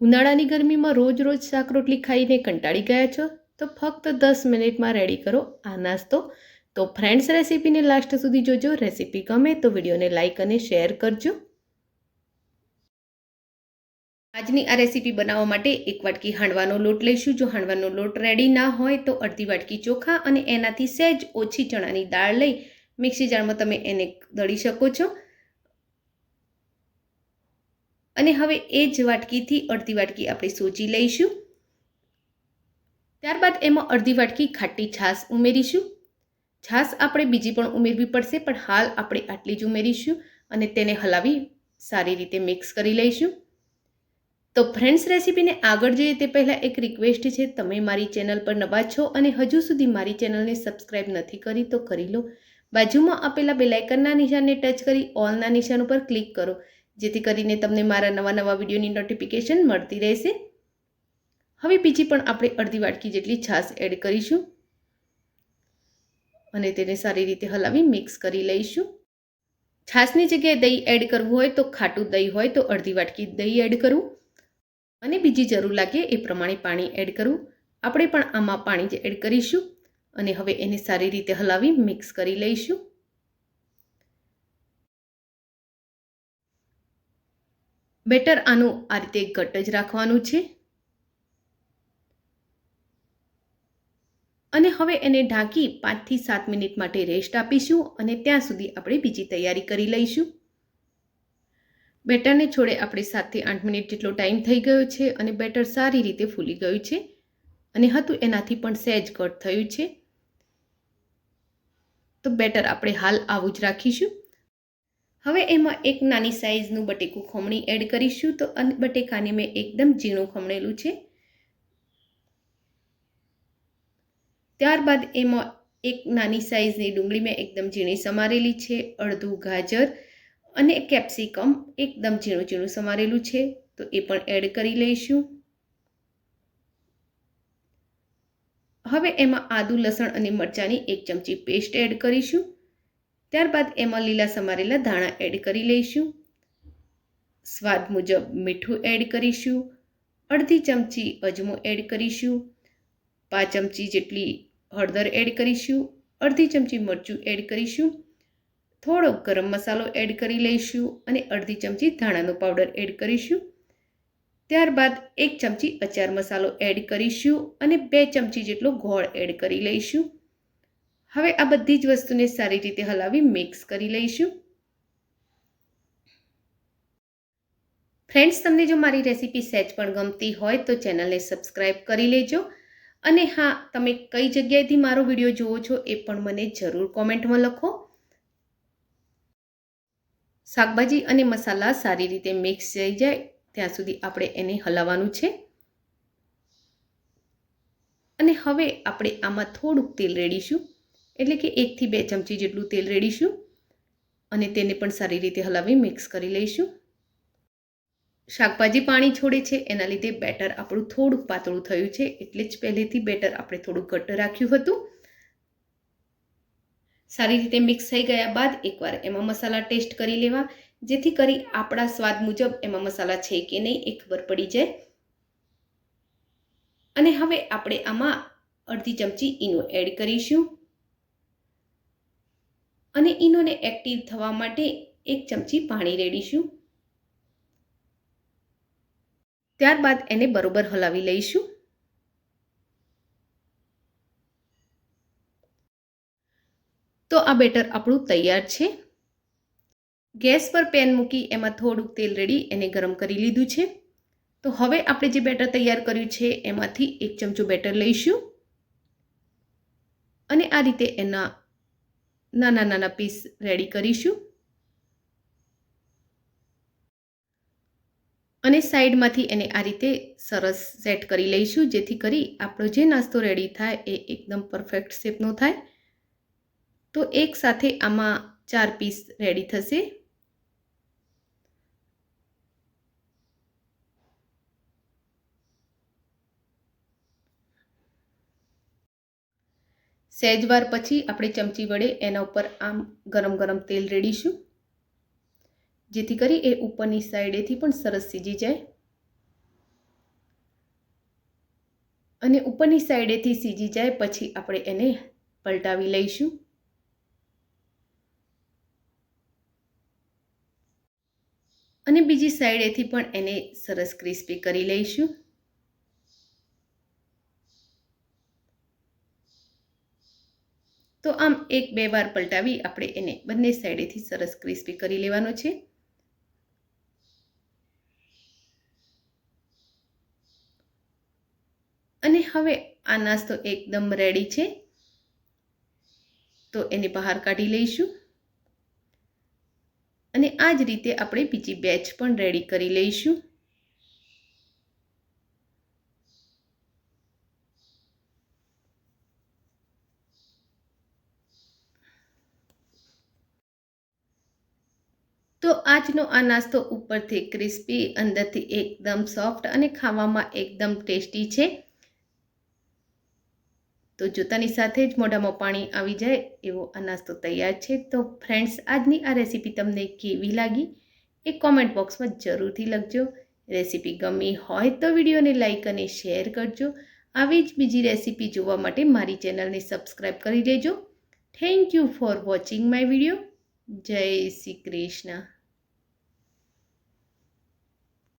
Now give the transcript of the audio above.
ઉનાળાની ગરમીમાં રોજ રોજ શાક રોટલી ખાઈને કંટાળી ગયા છો તો ફક્ત 10 મિનિટમાં રેડી કરો આ નાસ્તો. તો ફ્રેન્ડ્સ, રેસીપીને લાસ્ટ સુધી જોજો. રેસીપી ગમે તો વિડીયોને લાઇક અને શેર કરજો. આજની આ રેસીપી બનાવવા માટે એક વાટકી હાંડવાનો લોટ લઈશું. જો હાંડવાનો લોટ રેડી ના હોય તો અડધી વાટકી ચોખા અને એનાથી સહેજ ઓછી ચણાની દાળ લઈ મિક્સી જારમાં તમે એને દળી શકો છો. અને હવે એ જ વાટકીથી અડધી વાટકી આપણે સોજી લઈશું. ત્યારબાદ એમાં અડધી વાટકી ખાટી છાશ ઉમેરીશું. છાશ આપણે બીજી પણ ઉમેરવી પડશે, પણ હાલ આપણે આટલી જ ઉમેરીશું અને તેને હલાવી સારી રીતે મિક્સ કરી લઈશું. તો ફ્રેન્ડ્સ, રેસીપીને આગળ જઈએ તે પહેલાં એક રિક્વેસ્ટ છે. તમે મારી ચેનલ પર નવા છો અને હજુ સુધી મારી ચેનલને સબસ્ક્રાઈબ નથી કરી તો કરી લો. બાજુમાં આપેલા બેલ આઇકનના નિશાનને ટચ કરી ઓલના નિશાન ઉપર ક્લિક કરો, જેથી કરીને તમને મારા નવા વિડીયોની નોટિફિકેશન મળતી રહેશે. હવે બીજી પણ આપણે અડધી વાટકી જેટલી છાશ એડ કરીશું અને તેને સારી રીતે હલાવી મિક્સ કરી લઈશું. છાશની જગ્યાએ દહીં એડ કરવું હોય તો ખાટું દહીં હોય તો અડધી વાટકી દહીં એડ કરવું અને બીજી જરૂર લાગે એ પ્રમાણે પાણી એડ કરવું. આપણે પણ આમાં પાણી જ એડ કરીશું અને હવે એને સારી રીતે હલાવી મિક્સ કરી લઈશું. બેટર આનું આ રીતે ઘટ જ રાખવાનું છે અને હવે એને ઢાંકી 5 થી 7 મિનિટ માટે રેસ્ટ આપીશું અને ત્યાં સુધી આપણે બીજી તૈયારી કરી લઈશું. બેટરને છોડે આપણે 7 થી 8 મિનિટ જેટલો ટાઈમ થઈ ગયો છે અને બેટર સારી રીતે ફૂલી ગયું છે અને હતું એનાથી પણ સહેજ ઘટ થયું છે. તો બેટર આપણે હાલ આવું જ રાખીશું. હવે એમાં એક નાની સાઈઝનું બટેકું ખમણી એડ કરીશું. તો બટેકાને મેં એકદમ ઝીણું ખમણેલું છે. ત્યારબાદ એમાં એક નાની સાઈઝની ડુંગળી મેં એકદમ ઝીણી સમારેલી છે, અડધું ગાજર અને કેપ્સિકમ એકદમ ઝીણું સમારેલું છે, તો એ પણ એડ કરી લઈશું. હવે એમાં આદુ, લસણ અને મરચાંની 1 ચમચી પેસ્ટ એડ કરીશું. ત્યારબાદ એમાં લીલા સમારેલા ધાણા એડ કરી લઈશું. સ્વાદ મુજબ મીઠું એડ કરીશું. અડધી ચમચી અજમો એડ કરીશું. 5 ચમચી જેટલી હળદર એડ કરીશું. અડધી ચમચી મરચું એડ કરીશું. થોડો ગરમ મસાલો એડ કરી લઈશું અને અડધી ચમચી ધાણાનો પાવડર એડ કરીશું. ત્યારબાદ 1 ચમચી અચાર મસાલો એડ કરીશું અને 2 ચમચી જેટલો ગોળ એડ કરી લઈશું. હવે આ બધી જ વસ્તુને સારી રીતે હલાવી મિક્સ કરી લઈશું. ફ્રેન્ડ્સ, તમને જો મારી રેસીપી સહેજ પણ ગમતી હોય તો ચેનલને સબસ્ક્રાઈબ કરી લેજો. અને હા, તમે કઈ જગ્યાએથી મારો વિડીયો જુઓ છો એ પણ મને જરૂર કોમેન્ટમાં લખો. શાકભાજી અને મસાલા સારી રીતે મિક્સ થઈ જાય ત્યાં સુધી આપણે એને હલાવવાનું છે. અને હવે આપણે આમાં થોડુંક તેલ રેડીશું, એટલે કે 1 થી 2 ચમચી જેટલું તેલ રેડીશું અને તેને પણ સારી રીતે હલાવી મિક્સ કરી લઈશું. શાકભાજી પાણી છોડે છે એના લીધે બેટર આપણું થોડુંક પાતળું થયું છે, એટલે જ પહેલેથી બેટર આપણે થોડુંક ઘટ્ટ રાખ્યું હતું. સારી રીતે મિક્સ થઈ ગયા બાદ એકવાર એમાં મસાલા ટેસ્ટ કરી લેવા, જેથી કરી આપણા સ્વાદ મુજબ એમાં મસાલા છે કે નહીં એ ખબર પડી જાય. અને હવે આપણે આમાં અડધી ચમચી ઈનો એડ કરીશું અને ઈનોને એક્ટિવ થવા માટે 1 ચમચી પાણી રેડીશું. ત્યારબાદ એને બરોબર હલાવી લઈશું. તો આ બેટર આપણું તૈયાર છે. ગેસ પર પેન મૂકી એમાં થોડુંક તેલ રેડી એને ગરમ કરી લીધું છે. તો હવે આપણે જે બેટર તૈયાર કર્યું છે એમાંથી 1 ચમચો બેટર લઈશું અને આ રીતે એના નાના પીસ રેડી કરીશું અને સાઈડમાંથી એને આ રીતે સરસ સેટ કરી લઈશું, જેથી કરી આપણો જે નાસ્તો રેડી થાય એ એકદમ પરફેક્ટ શેપનો થાય. તો એક સાથે આમાં 4 પીસ રેડી થશે. સહેજવાર પછી આપણે ચમચી વડે એના ઉપર આમ ગરમ તેલ રેડીશું, જેથી કરી એ ઉપરની સાઈડેથી પણ સરસ સીજી જાય. અને ઉપરની સાઈડેથી સીજી જાય પછી આપણે એને પલટાવી લઈશું. અને બીજી સાઈડેથી પણ એને સરસ ક્રિસ્પી કરી લઈશું. તો આમ 1-2 વાર પલટાવી આપણે એને બંને સાઈડેથી સરસ ક્રિસ્પી કરી લેવાનો છે. અને હવે આ નાસ્તો એકદમ રેડી છે, તો એને બહાર કાઢી લઈશું. અને આ જ રીતે આપણે બીજી બેચ પણ રેડી કરી લઈશું. તો આજનો આ નાસ્તો ઉપરથી ક્રિસ્પી, અંદરથી એકદમ સોફ્ટ અને ખાવામાં એકદમ ટેસ્ટી છે. તો જોતાની સાથે જ મોઢામાં પાણી આવી જાય એવો આ નાસ્તો તૈયાર છે. તો ફ્રેન્ડ્સ, આજની આ રેસીપી તમને કેવી લાગી એ કોમેન્ટ બોક્સમાં જરૂરથી લખજો. રેસીપી ગમી હોય તો વિડીયોને લાઈક અને શેર કરજો. આવી જ બીજી રેસીપી જોવા માટે મારી ચેનલને સબસ્ક્રાઈબ કરી લેજો. Thank you for watching my video. જય શ્રી કૃષ્ણ.